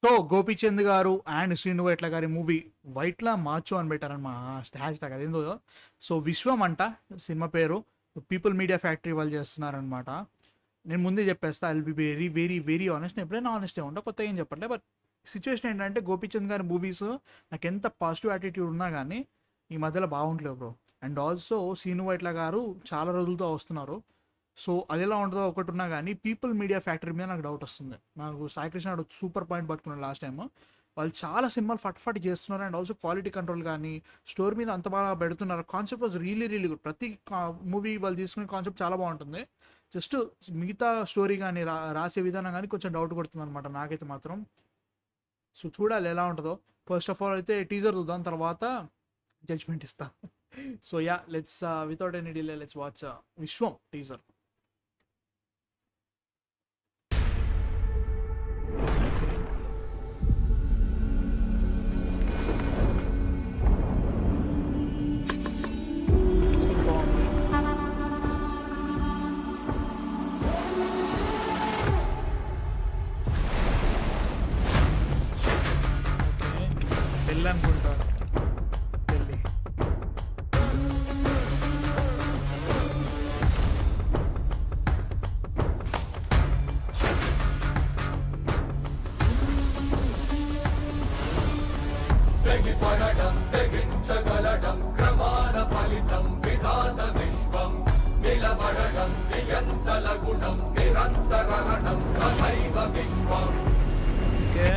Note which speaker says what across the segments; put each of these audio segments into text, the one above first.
Speaker 1: So Gopichand గారు and Srinu Vaitla గారి movie Vaitla మార్చు అని పెట్టారనమా హ్యాష్ ట్యాగ్ అదేందో. సో విశ్వం అంట సినిమా పేరు. పీపుల్ మీడియా ఫ్యాక్టరీ వాళ్ళు చేస్తున్నారనమాట. నేను ముందే చెప్పేస్తా, I will be very very very honest. నేను ఎప్పుడైనా ఆనెస్టే ఉంటా, కొత్త ఏం చెప్పట్లే. బట్ సిచ్యువేషన్ ఏంటంటే గోపీచంద్ గారి మూవీస్ నాకు ఎంత పాజిటివ్ యాటిట్యూడ్ ఉన్నా కానీ ఈ మధ్యలో బాగుంటలేవు bro. And also Srinu Vaitla గారు చాలా రోజులతో వస్తున్నారు. సో అది ఎలా ఉంటుందో ఒకటి ఉన్నా కానీ పీపుల్ మీడియా ఫ్యాక్టరీ మీద నాకు డౌట్ వస్తుంది. నాకు సాయి కృష్ణ సూపర్ పాయింట్ పట్టుకున్నాను లాస్ట్ టైం. వాళ్ళు చాలా సినిమాలు ఫట్ చేస్తున్నారు. అండ్ ఆల్సో క్వాలిటీ కంట్రోల్ కానీ స్టోరీ మీద అంత బాగా పెడుతున్నారు. Concept was really really good. ప్రతి మూవీ వాళ్ళు తీసుకునే కాన్సెప్ట్ చాలా బాగుంటుంది. జస్ట్ మిగతా స్టోరీ కానీ రాసే విధానం కానీ కొంచెం డౌట్ కొడుతుంది అనమాట నాకైతే మాత్రం. సో చూడాలి ఎలా ఉంటుందో. ఫస్ట్ ఆఫ్ ఆల్ అయితే టీజర్ చూద్దాం, తర్వాత జడ్జ్మెంట్ ఇస్తా. So yeah, let's without any delay let's watch Vishwam teaser. పెళ్ళి అనుకుంటా, పెళ్ళి.
Speaker 2: తెగిపడడం తెగించగలడం క్రమాన ఫలితం విధాత విశ్వం నిలబడడం నియంతల గుణం నిరంతరణం తథైవ విశ్వం.
Speaker 1: ఓకే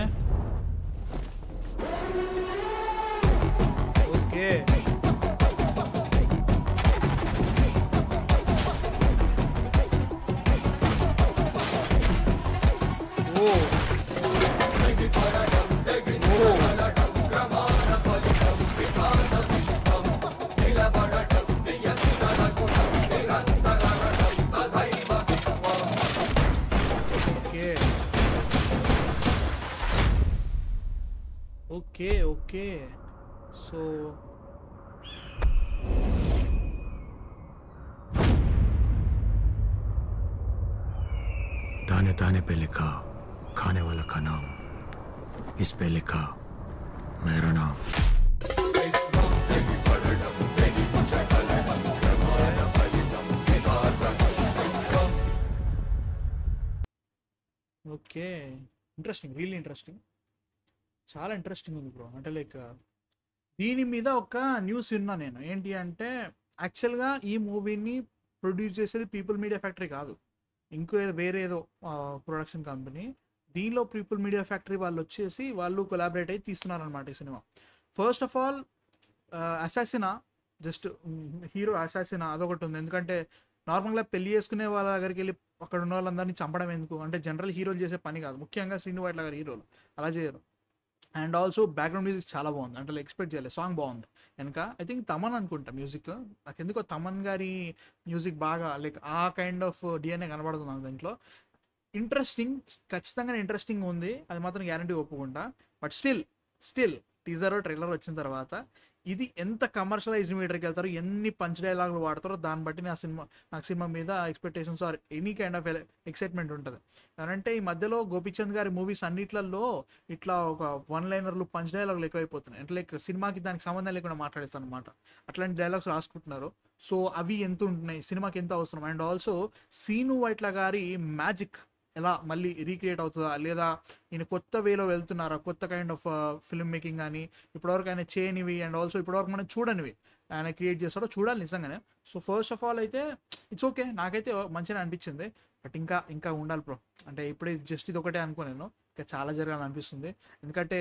Speaker 1: ఓకే ఓ
Speaker 2: తెగిపడడం తెగించగలడం క్రమాన ఫలితం విధాత విశ్వం నిలబడడం నియంతల గుణం నిరంతరణం తథైవ విశ్వం.
Speaker 1: Okay okay okay. సో
Speaker 3: दाने दाने पे लिखा खाने वाला का नाम, इस पे लिखा मेरा नाम.
Speaker 2: విశ్వం తెగిపడడం తెగించగలడం క్రమాన ఫలితం విధాత విశ్వం.
Speaker 1: Okay, interesting, really interesting. చాలా ఇంట్రెస్టింగ్ ఉంది బ్రో. అంటే లైక్ దీని మీద ఒక న్యూస్ విన్నా నేను. ఏంటి అంటే యాక్చువల్గా ఈ మూవీని ప్రొడ్యూస్ చేసేది పీపుల్ మీడియా ఫ్యాక్టరీ కాదు, ఇంకో వేరే ఏదో ప్రొడక్షన్ కంపెనీ. దీనిలో పీపుల్ మీడియా ఫ్యాక్టరీ వాళ్ళు వచ్చేసి వాళ్ళు కొలాబరేట్ అయ్యి తీస్తున్నారనమాట ఈ సినిమా. ఫస్ట్ ఆఫ్ ఆల్ అసాసినా, జస్ట్ హీరో అసాసినా అదొకటి ఉంది. ఎందుకంటే నార్మల్గా పెళ్లి చేసుకునే వాళ్ళ దగ్గరికి వెళ్ళి అక్కడ ఉన్న వాళ్ళందరినీ చంపడం ఎందుకు అంటే జనరల్ హీరోలు చేసే పని కాదు, ముఖ్యంగా శ్రీను వైట్ల గారి హీరోలు అలా చేయరు. అండ్ ఆల్సో బ్యాక్గ్రౌండ్ మ్యూజిక్ చాలా బాగుంది. అంటే ఎక్స్పెక్ట్ చేయలేదు, సాంగ్ బాగుంది వెనక. ఐ థింక్ తమన్ అనుకుంటా మ్యూజిక్. నాకు ఎందుకో తమన్ గారి మ్యూజిక్ బాగా లైక్ ఆ కైండ్ ఆఫ్ డిఎన్ఏ కనబడుతుంది నాకు దాంట్లో. ఇంట్రెస్టింగ్, ఖచ్చితంగా ఇంట్రెస్టింగ్ ఉంది, అది మాత్రం గ్యారంటీ ఒప్పుకుంటా. బట్ స్టిల్ టీజర్ ట్రైలర్ వచ్చిన తర్వాత ఇది ఎంత కమర్షియలైజ్ మీటర్కి వెళ్తారో, ఎన్ని పంచ్ డైలాగులు వాడతారో దాన్ని బట్టి నాకు సినిమా మీద expectations or any kind of excitement ఉంటుంది. అంటే ఈ మధ్యలో గోపీచంద్ గారి మూవీస్ అన్నిట్లలో ఇట్లా ఒక వన్ లైనర్లు పంచ్ డైలాగులు ఎక్కువైపోతున్నాయి. అంటే లైక్ సినిమాకి దానికి సంబంధం లేకుండా మాట్లాడేస్తాను అనమాట. అట్లాంటి డైలాగ్స్ రాసుకుంటున్నారు. సో అవి ఎంత ఉంటున్నాయి, సినిమాకి ఎంత అవసరం. అండ్ ఆల్సో శ్రీను వైట్ల గారి మ్యాజిక్ ఎలా మళ్ళీ రీక్రియేట్ అవుతుందా, లేదా ఈయన కొత్త వేలో వెళ్తున్నారా, కొత్త కైండ్ ఆఫ్ ఫిల్మ్ మేకింగ్ కానీ ఇప్పటివరకు ఆయన చేయనివి అండ్ ఆల్సో ఇప్పటివరకు మనం చూడనివి ఆయన క్రియేట్ చేస్తాడో చూడాలి నిజంగానే. సో ఫస్ట్ ఆఫ్ ఆల్ అయితే ఇట్స్ ఓకే, నాకైతే మంచిగా అనిపించింది. బట్ ఇంకా ఉండాలి బ్రో. అంటే ఇప్పుడే జస్ట్ ఇది ఒకటే అనుకో, నేను ఇంకా చాలా జరగాలనిపిస్తుంది. ఎందుకంటే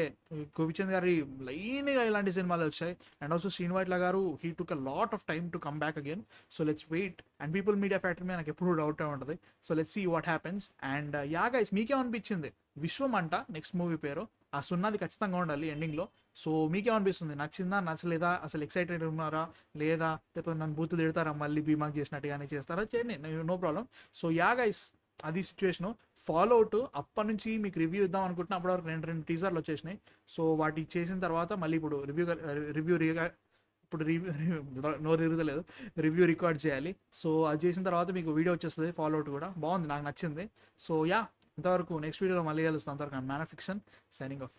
Speaker 1: గోపీచంద్ గారి లైన్గా ఇలాంటి సినిమాలు వచ్చాయి. అండ్ ఆల్సో శ్రీను వైట్ల గారు he took a lot of time to come back again. So let's wait. And people media factory మీద నాకు ఎప్పుడు డౌట్ ఉంటుంది. So let's see what happens. And ya guys, మీకేమనిపించింది? విశ్వం అంట నెక్స్ట్ మూవీ పేరు. ఆ సున్నాది ఖచ్చితంగా ఉండాలి ఎండింగ్లో. సో మీకేమనిపిస్తుంది? నచ్చిందా నచ్చలేదా? అసలు ఎక్సైటెడ్ ఉన్నారా లేదా? లేకపోతే నన్ను బూతులు తిడతారా, మళ్ళీ బీమాక్ చేసినట్టుగానే చేస్తారా? చేయండి, no problem. So yeah guys, అది సిచ్యువేషను. ఫాలో అవుట్ అప్పటి నుంచి మీకు రివ్యూ ఇద్దాం అనుకుంటున్నా. అప్పటివరకు రెండు టీజర్లు వచ్చేసినాయి. సో వాటి చేసిన తర్వాత మళ్ళీ ఇప్పుడు నోరు తిరుగుతలేదు, రివ్యూ రికార్డ్ చేయాలి. సో అది చేసిన తర్వాత మీకు వీడియో వచ్చేస్తుంది. ఫాలో అవుట్ కూడా బాగుంది, నాకు నచ్చింది. సో యా, అంతవరకు నెక్స్ట్ వీడియోలో మళ్ళీ కలుస్తాం. అంతవరకు man of fiction signing off.